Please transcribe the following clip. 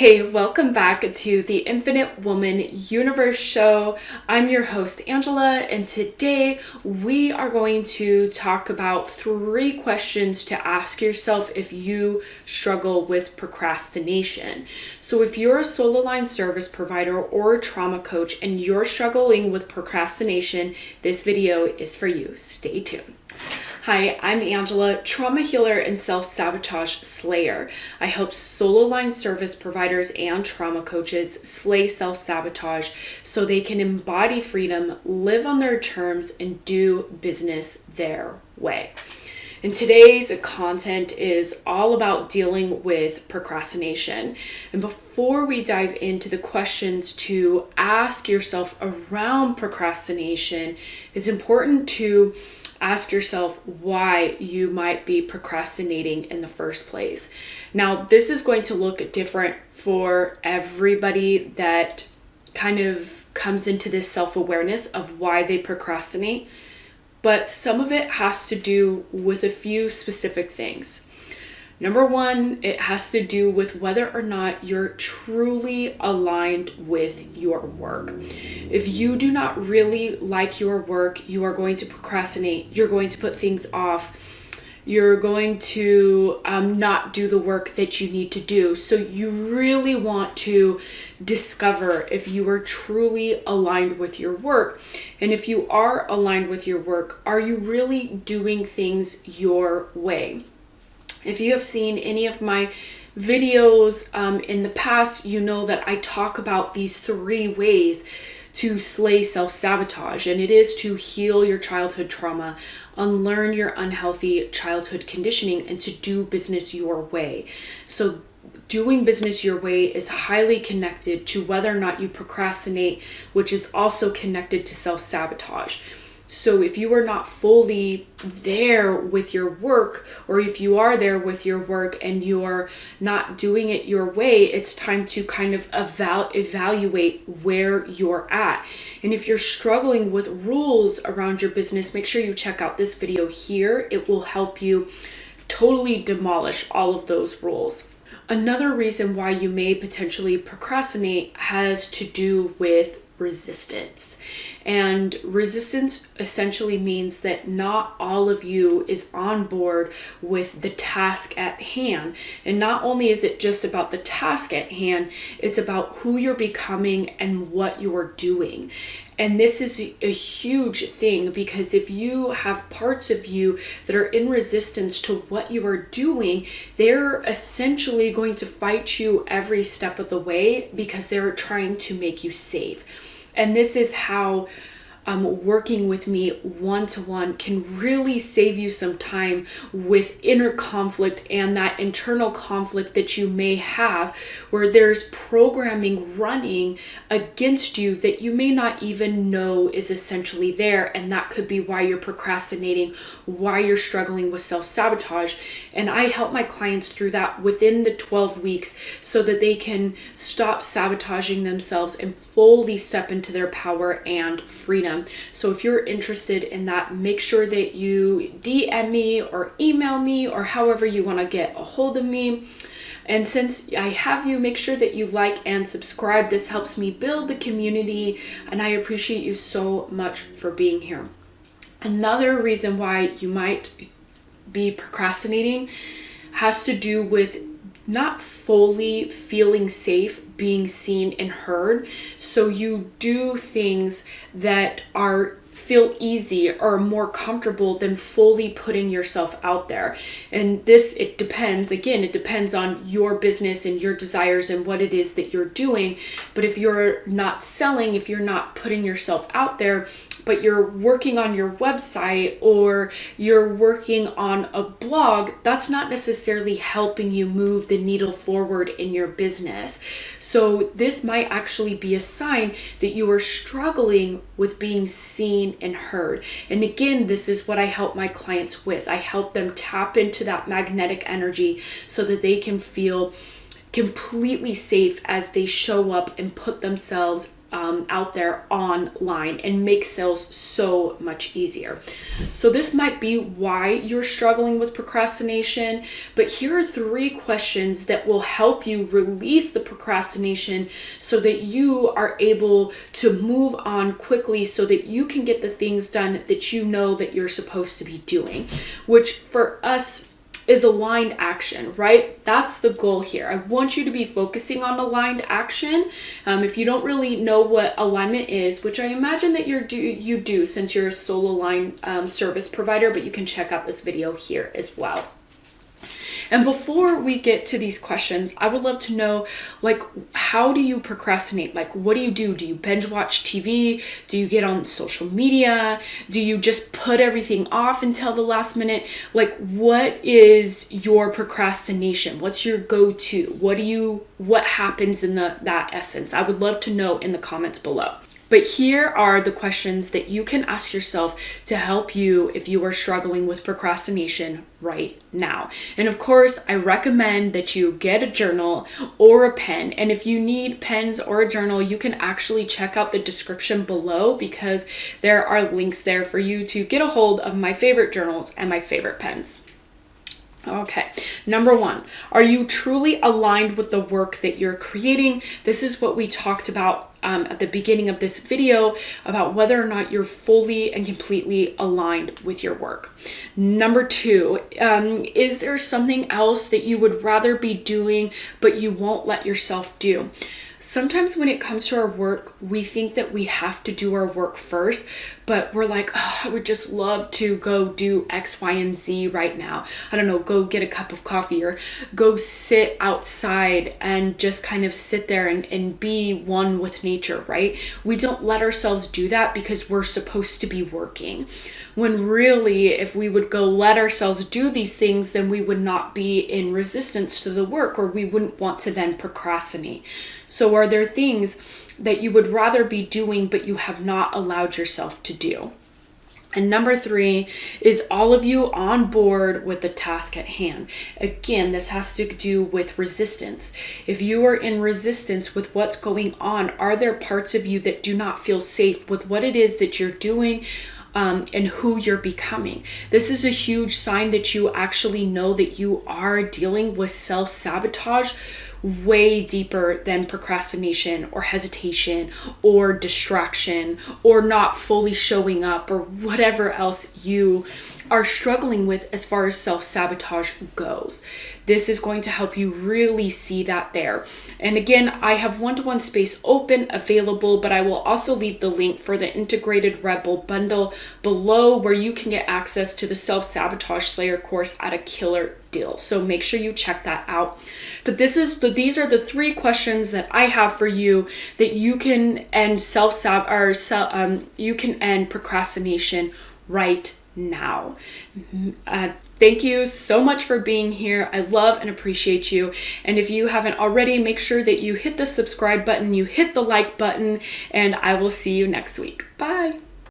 Hey, welcome back to the Infinite Woman Universe Show. I'm your host, Angela, and today we are going to talk about 3 questions to ask yourself if you struggle with procrastination. So if you're a solo line service provider or a trauma coach and you're struggling with procrastination, this video is for you. Stay tuned. Hi, I'm Angela, trauma healer and self-sabotage slayer. I help solo line service providers and trauma coaches slay self-sabotage so they can embody freedom, live on their terms, and do business their way. And today's content is all about dealing with procrastination. And before we dive into the questions to ask yourself around procrastination, it's important to ask yourself why you might be procrastinating in the first place. Now, this is going to look different for everybody that kind of comes into this self-awareness of why they procrastinate, but some of it has to do with a few specific things. Number 1, it has to do with whether or not you're truly aligned with your work. If you do not really like your work, you are going to procrastinate. You're going to put things off. You're going to not do the work that you need to do. So you really want to discover if you are truly aligned with your work. And if you are aligned with your work, are you really doing things your way? If you have seen any of my videos in the past, you know that I talk about these 3 ways to slay self-sabotage, and it is to heal your childhood trauma, unlearn your unhealthy childhood conditioning, and to do business your way. So doing business your way is highly connected to whether or not you procrastinate, which is also connected to self-sabotage. So if you are not fully there with your work, or if you are there with your work and you're not doing it your way, it's time to kind of evaluate where you're at. And if you're struggling with rules around your business, make sure you check out this video here. It will help you totally demolish all of those rules. Another reason why you may potentially procrastinate has to do with resistance. And resistance essentially means that not all of you is on board with the task at hand. And not only is it just about the task at hand, it's about who you're becoming and what you're doing. And this is a huge thing, because if you have parts of you that are in resistance to what you are doing, they're essentially going to fight you every step of the way because they're trying to make you safe. And this is how working with me one-to-one can really save you some time with inner conflict and that internal conflict that you may have, where there's programming running against you that you may not even know is essentially there. And that could be why you're procrastinating, why you're struggling with self-sabotage. And I help my clients through that within the 12 weeks so that they can stop sabotaging themselves and fully step into their power and freedom. So if you're interested in that, make sure that you DM me or email me or however you want to get a hold of me. And since I have you, make sure that you like and subscribe. This helps me build the community, and I appreciate you so much for being here. Another reason why you might be procrastinating has to do with not fully feeling safe being seen and heard. So you do things that feel easy or more comfortable than fully putting yourself out there. And this, it depends on your business and your desires and what it is that you're doing. But if you're not selling, if you're not putting yourself out there, but you're working on your website or you're working on a blog, that's not necessarily helping you move the needle forward in your business. So this might actually be a sign that you are struggling with being seen and heard. And again, this is what I help my clients with. I help them tap into that magnetic energy so that they can feel completely safe as they show up and put themselves out there online and make sales so much easier. So this might be why you're struggling with procrastination, but here are 3 questions that will help you release the procrastination so that you are able to move on quickly so that you can get the things done that you know that you're supposed to be doing, which for us is aligned action, right? That's the goal here. I want you to be focusing on aligned action. If you don't really know what alignment is, which I imagine that you do since you're a solo line service provider, but you can check out this video here as well. And before we get to these questions, I would love to know, like, how do you procrastinate? Like, what do? Do you binge watch TV? Do you get on social media? Do you just put everything off until the last minute? Like, what is your procrastination? What's your go-to? What happens in that essence? I would love to know in the comments below. But here are the questions that you can ask yourself to help you if you are struggling with procrastination right now. And of course, I recommend that you get a journal or a pen. And if you need pens or a journal, you can actually check out the description below because there are links there for you to get a hold of my favorite journals and my favorite pens. Okay, number 1, are you truly aligned with the work that you're creating? This is what we talked about at the beginning of this video about whether or not you're fully and completely aligned with your work. Number 2, is there something else that you would rather be doing but you won't let yourself do? Sometimes when it comes to our work, we think that we have to do our work first, but we're like, oh, I would just love to go do X, Y, and Z right now. I don't know, go get a cup of coffee or go sit outside and just kind of sit there and be one with nature, right? We don't let ourselves do that because we're supposed to be working. When really, if we would go let ourselves do these things, then we would not be in resistance to the work, or we wouldn't want to then procrastinate. So are there things that you would rather be doing but you have not allowed yourself to do? And number 3, is all of you on board with the task at hand? Again, this has to do with resistance. If you are in resistance with what's going on, are there parts of you that do not feel safe with what it is that you're doing? And who you're becoming. This is a huge sign that you actually know that you are dealing with self-sabotage way deeper than procrastination or hesitation or distraction or not fully showing up or whatever else you are struggling with as far as self-sabotage goes. This is going to help you really see that there. And again, I have one-to-one space open, available, but I will also leave the link for the integrated Rebel bundle below where you can get access to the Self-Sabotage Slayer course at a killer deal. So make sure you check that out. But these are the 3 questions that I have for you that you can end you can end procrastination right now. Thank you so much for being here. I love and appreciate you. And if you haven't already, make sure that you hit the subscribe button, you hit the like button, and I will see you next week. Bye.